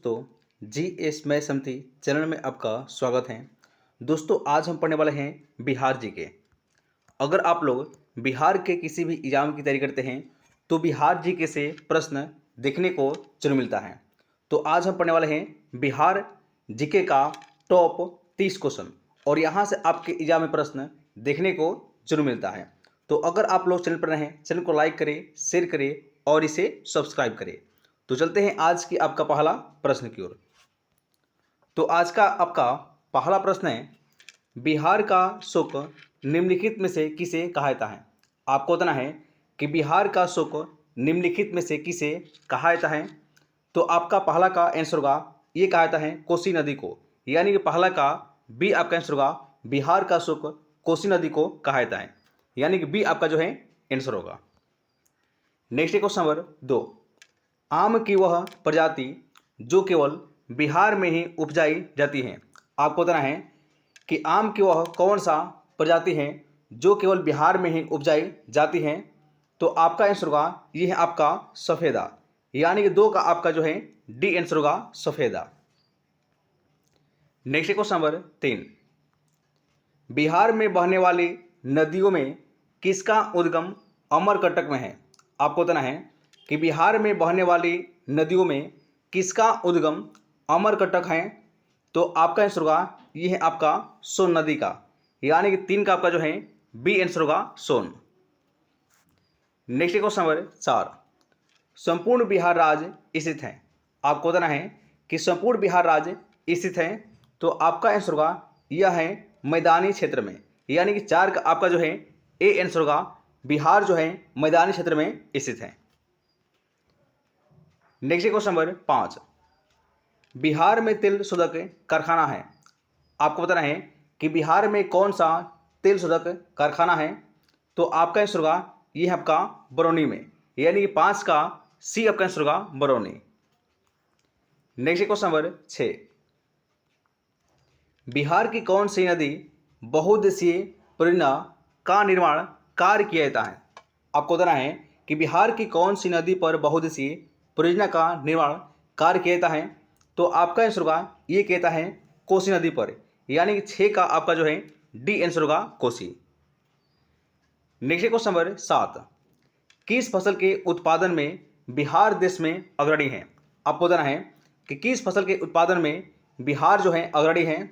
तो जीएस मैं समिति चैनल में आपका स्वागत है। दोस्तों आज हम पढ़ने वाले हैं बिहार जीके। अगर आप लोग बिहार के किसी भी एग्जाम की तैयारी करते हैं तो बिहार जीके से प्रश्न देखने को जरूर मिलता है। तो आज हम पढ़ने वाले हैं बिहार जीके का टॉप 30 क्वेश्चन और यहाँ से आपके एग्जाम में प्रश्न देखने को जरूर मिलता है। तो अगर आप लोग चैनल पर नए हैं, चैनल को लाइक करें, शेयर करें और इसे सब्सक्राइब करें। तो चलते हैं आज की आपका पहला प्रश्न की ओर। तो आज का आपका पहला प्रश्न है, बिहार का शोक निम्नलिखित में से किसे कहा जाता है। आपको बताना है कि बिहार का शोक निम्नलिखित में से किसे कहा जाता है। तो आपका पहला का आंसर होगा, ये कहा जाता है कोसी नदी को, यानी कि पहला का बी आपका आंसर होगा, बिहार का शोक कोसी नदी को कहा जाता है, यानी कि बी आपका जो है आंसर होगा। नेक्स्ट क्वेश्चन नंबर 2, आम की वह प्रजाति जो केवल बिहार में ही उपजाई जाती है। आपको बताना है कि आम की वह कौन सा प्रजाति है जो केवल बिहार में ही उपजाई जाती है। तो आपका आंसर होगा, ये है आपका सफ़ेदा, यानी कि 2 का आपका जो है डी आंसर होगा सफ़ेदा। नेक्स्ट क्वेश्चन नंबर 3, बिहार में बहने वाली नदियों में किसका उद्गम अमरकंटक में है। आपको बताना है कि बिहार में बहने वाली नदियों में किसका उद्गम अमरकंटक है। तो आपका आंसर होगा, ये है आपका सोन नदी का, यानी कि 3 का आपका जो है बी आंसर होगा सोन। नेक्स्ट क्वेश्चन नंबर 4, संपूर्ण बिहार राज्य स्थित है। आपको बताना है कि संपूर्ण बिहार राज्य स्थित है। तो आपका आंसर होगा, यह है मैदानी क्षेत्र में, यानी कि 4 का आपका जो है ए आंसर होगा, बिहार जो है मैदानी क्षेत्र में स्थित है। नेक्स्ट क्वेश्चन नंबर 5, बिहार में तेल शोधक कारखाना है। आपको बताना है कि बिहार में कौन सा तेल शोधक कारखाना है। तो आपका आंसर होगा, यह है आपका बरौनी में, यानी कि 5 का सी आपका आंसर होगा Barauni. Next question number 6, Bihar की कौन सी नदी बहुउद्देशीय परियोजना का निर्माण कार्य किया जाता है। आपको बताना है कि बिहार की कौन सी नदी पर बहुउद्देशीय परियोजना का निर्माण कार्य किया जाता है। तो आपका आंसर होगा, ये कहता है कोसी नदी पर, यानी कि 6 का आपका जो है डी आंसर होगा कोसी। नेक्स्ट क्वेश्चन नंबर 7, किस फसल के उत्पादन में बिहार देश में अग्रणी है। आपको बताना है कि किस फसल के उत्पादन में बिहार जो है अग्रणी है।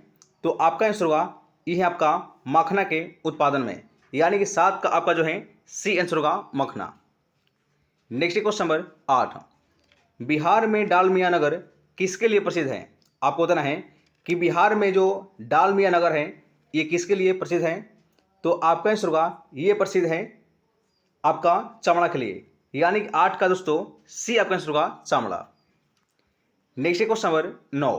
तो आपका आंसर होगा, ये है आपका मखना के उत्पादन में, यानी कि 7 का आपका जो है सी आंसर होगा मखना। नेक्स्ट क्वेश्चन नंबर 8, बिहार में डालमिया नगर किसके लिए प्रसिद्ध है। आपको बताना है कि बिहार में जो डालमिया नगर है ये किसके लिए प्रसिद्ध है। तो आपका आंसर होगा, ये प्रसिद्ध है आपका चमड़ा के लिए, यानी कि 8 का दोस्तों सी आपका आंसर होगा चमड़ा। नेक्स्ट क्वेश्चन नंबर 9,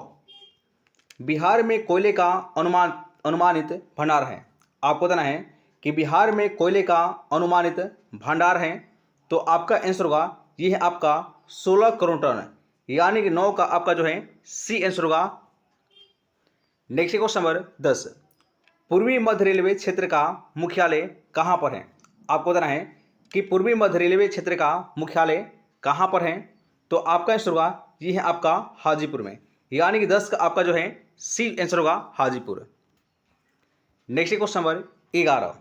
बिहार में कोयले का अनुमानित भंडार है। आपको बताना है कि बिहार में कोयले का अनुमानित भंडार है। तो आपका आंसर होगा, ये है आपका 16 करोड़ टन, यानी कि 9 का आपका जो है सी आंसर होगा। नेक्स्ट क्वेश्चन नंबर 10, पूर्वी मध्य रेलवे क्षेत्र का मुख्यालय कहाँ पर है। आपको बताना है कि पूर्वी मध्य रेलवे क्षेत्र का मुख्यालय कहाँ पर है। तो आपका आंसर होगा, ये है आपका हाजीपुर में, यानी कि 10 का आपका जो है सी आंसर होगा Hajipur. Next question number 11,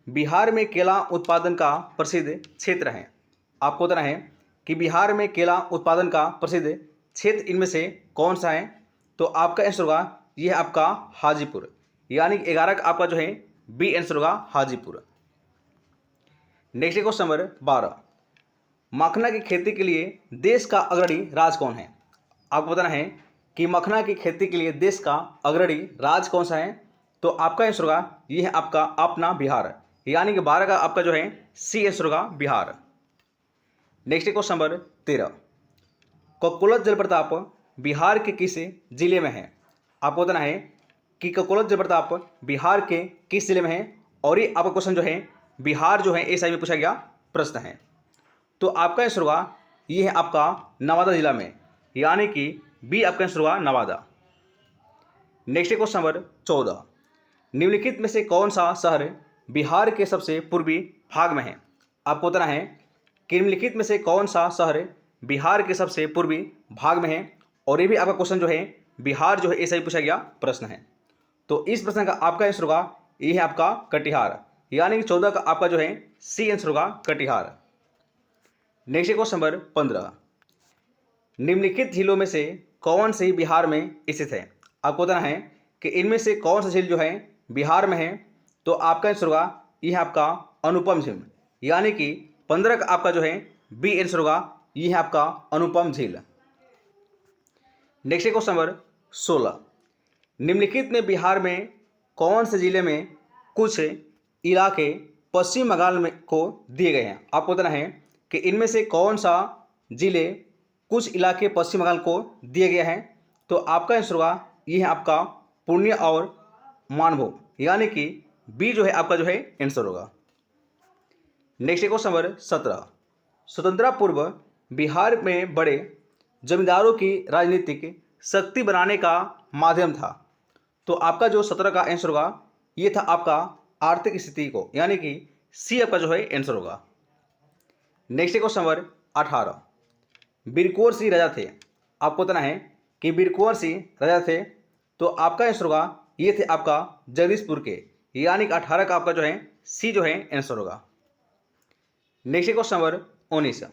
Bihar में केला उत्पादन का प्रसिद्ध क्षेत्र है। आपको बताना है कि बिहार में केला उत्पादन का प्रसिद्ध क्षेत्र इनमें से कौन सा है। तो आपका आंसर होगा, यह है आपका हाजीपुर, यानी 11 का आपका जो है बी आंसर होगा हाजीपुर। नेक्स्ट क्वेश्चन नंबर 12, मखना की खेती के लिए देश का अग्रणी राज्य कौन है। आपको बताना है कि मखना की खेती के लिए देश का अग्रणी राज्य कौन सा है। तो आपका आंसर होगा, ये है आपका अपना बिहार, यानी कि 12 का आपका जो है सी आंसर होगा Bihar. Next question number 13, Kakolat जलप्रपात बिहार के किस जिले में है। आपको बताना है कि ककोलत जलप्रपात बिहार के किस जिले में है, और ये आपका क्वेश्चन जो है बिहार जो है एसआई में पूछा गया प्रश्न है। तो आपका आंसर होगा, ये है आपका नवादा जिला में, यानी कि बी आपका आंसर होगा नवादा। नेक्स्ट क्वेश्चन नंबर 14, निम्नलिखित में से कौन सा शहर बिहार के सबसे पूर्वी भाग में है। आपको बताना है कि निम्नलिखित में से कौन सा शहर बिहार के सबसे पूर्वी भाग में है, और ये भी आपका क्वेश्चन जो है बिहार जो है ऐसा ही पूछा गया प्रश्न है। तो इस प्रश्न का आपका आंसर होगा ये है आपका कटिहार, यानी कि 14 का आपका जो है सी आंसर होगा कटिहार। नेक्स्ट क्वेश्चन नंबर 15, निम्नलिखित झीलों में से कौन सी बिहार में स्थित है। आपको बताना है कि इनमें से कौन सा झील जो है बिहार में है। तो आपका आंसर होगा यह आपका अनुपम झील, यानी कि 15 का आपका जो है बी आंसर होगा यह है आपका अनुपम झील। नेक्स्ट क्वेश्चन नंबर 16, निम्नलिखित में बिहार में कौन से जिले में कुछ इलाके पश्चिम बंगाल में को दिए गए हैं। आपको बताना है कि इनमें से कौन सा जिले कुछ इलाके पश्चिम बंगाल को दिए गए हैं। तो आपका आंसर होगा यह है आपका पूर्णिया और मानभूम, यानी कि बी जो है आपका जो है आंसर होगा। नेक्स्ट क्वेश्चन नंबर 17, स्वतंत्रता पूर्व बिहार में बड़े जमींदारों की राजनीतिक शक्ति बनाने का माध्यम था। तो आपका जो 17 का आंसर होगा ये था आपका आर्थिक स्थिति को, यानी कि सी आपका जो है आंसर होगा। नेक्स्ट क्वेश्चन नंबर 18, बिरकोर सिंह राजा थे। आपको बताना है कि बिरकोर सिंह राजा थे। तो आपका आंसर होगा ये थे आपका जगदीशपुर के, यानी कि 18 का आपका जो है सी जो है आंसर होगा। नेक्स्ट क्वेश्चन नंबर 19,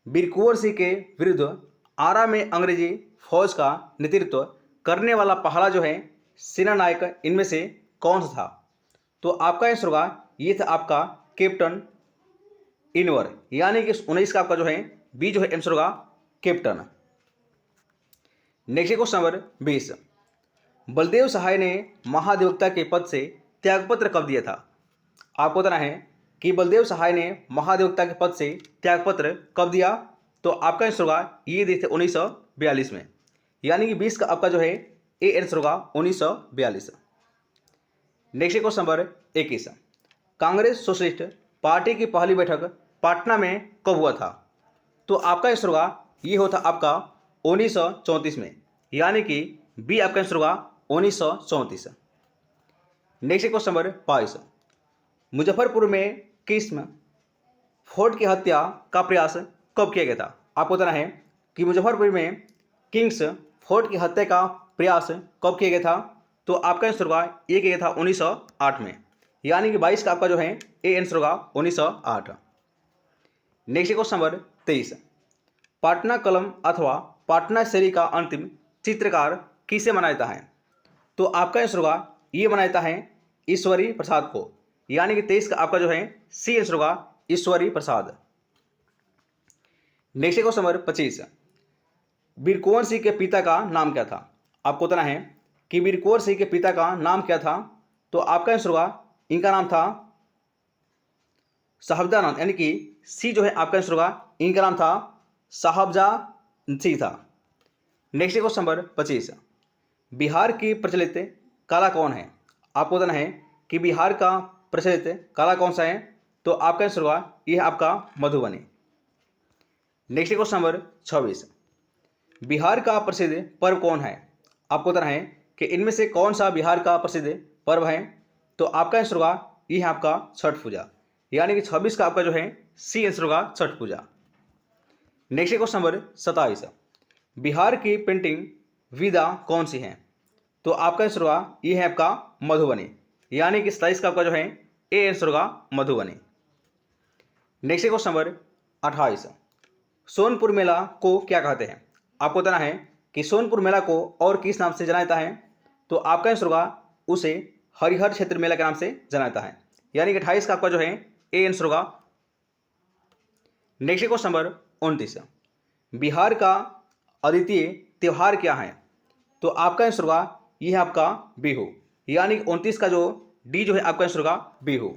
बिरकोर सिंह के विरुद्ध आरा में अंग्रेजी फौज का नेतृत्व करने वाला पहला जो है सेना नायक इनमें से कौन सा था। तो आपका आंसर होगा ये था आपका कैप्टन इनवर, यानी कि 19 का आपका जो है बी जो है आंसर होगा captain. Next question number 20, Baldev Sahay ने महाधिवक्ता के पद से त्यागपत्र कब दिया था। आपको बताना है कि बलदेव सहाय ने महाधिवक्ता के पद से त्यागपत्र कब दिया। तो आपका आंसर होगा ये दिए थे 1942 में, यानी कि 20 का आपका जो है ए आंसर होगा 1942। Next question number 21, Congress socialist party की पहली बैठक पटना में कब हुआ था। तो आपका आंसर होगा ये होता आपका 1934 में, यानी कि बी आपका आंसर होगा 1934। नेक्स्ट क्वेश्चन नंबर 22, मुजफ्फरपुर में किस फोर्ट की हत्या का प्रयास कब किया गया था। आपको बताना है कि मुजफ्फरपुर में किंग्स फोर्ट की हत्या का प्रयास कब किया गया था। तो आपका आंसर होगा ये किया गया था 1908 में, यानी कि 22 का आपका जो है ए आंसर होगा 1908। नेक्स्ट क्वेश्चन नंबर 23, पाटना कलम अथवा पाटना शैली का अंतिम चित्रकार किसे मनाया जाता है। तो आपका आंसर होगा ये मनाया जाता है ईश्वरी प्रसाद को, यानी कि 23 का आपका जो है सी आंसर होगा Ishwari Prasad. Next question number 25, बिरकोर Singh के पिता का नाम क्या था। आपको बताना है कि बिरकोर सिंह के पिता का नाम क्या था। तो आपका आंसर होगा इनका नाम था साहबजानंद, यानी कि सी जो है आपका आंसर होगा इनका नाम था साहबजान सिंह था। नेक्स्ट क्वेश्चन नंबर 25, बिहार की प्रचलित कला कौन है। आपको बताना है कि बिहार का प्रचलित कला कौन सा है। तो आपका आंसर होगा यह आपका Madhubani. Next question number 26, Bihar का प्रसिद्ध पर्व कौन है। आपको बताना है कि इनमें से कौन सा बिहार का प्रसिद्ध पर्व है। तो आपका आंसर होगा यह है आपका छठ पूजा, यानी कि 26 का आपका जो है सी आंसर होगा छठ पूजा। नेक्स्ट क्वेश्चन नंबर 27, बिहार की पेंटिंग विधा कौन सी है। तो आपका आंसर होगा यह है आपका मधुबनी, यानी कि 27 का आपका जो है ए आंसर होगा Madhubani. Next question number 28, Sonpur Mela को क्या कहते हैं। आपको बताना है कि सोनपुर मेला को और किस नाम से जाना जाता है। तो आपका आंसर होगा उसे हरिहर क्षेत्र मेला के नाम से जाना जाता है, यानी कि 28 का आपका जो है ए आंसर होगा। नेक्स्ट क्वेश्चन नंबर 29, बिहार का अद्वितीय त्यौहार क्या है। तो आपका आंसर होगा यह है आपका बिहू, यानी कि 29 का जो डी जो है आपका आंसर होगा बिहू।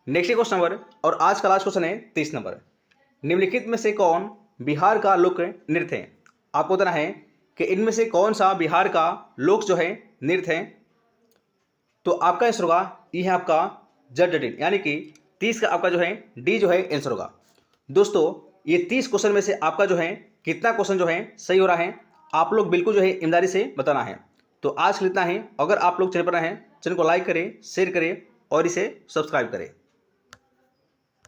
नेक्स्ट क्वेश्चन नंबर और आज का लास्ट क्वेश्चन है 30 नंबर, निम्नलिखित में से कौन बिहार का लोक नृत्य है। आपको बताना है कि इनमें से कौन सा बिहार का लोक जो है नृत्य है। तो आपका आंसर होगा यह है आपका जट, यानी कि 30 का आपका जो है डी जो है आंसर होगा। दोस्तों ये 30 क्वेश्चन में से आपका जो है कितना क्वेश्चन जो है सही हो रहा है, आप लोग बिल्कुल जो है ईमानदारी से बताना है। तो आज के लिए इतना ही। अगर आप लोग चैनल पर हैं, चैनल को लाइक करें, शेयर करें और इसे सब्सक्राइब करें।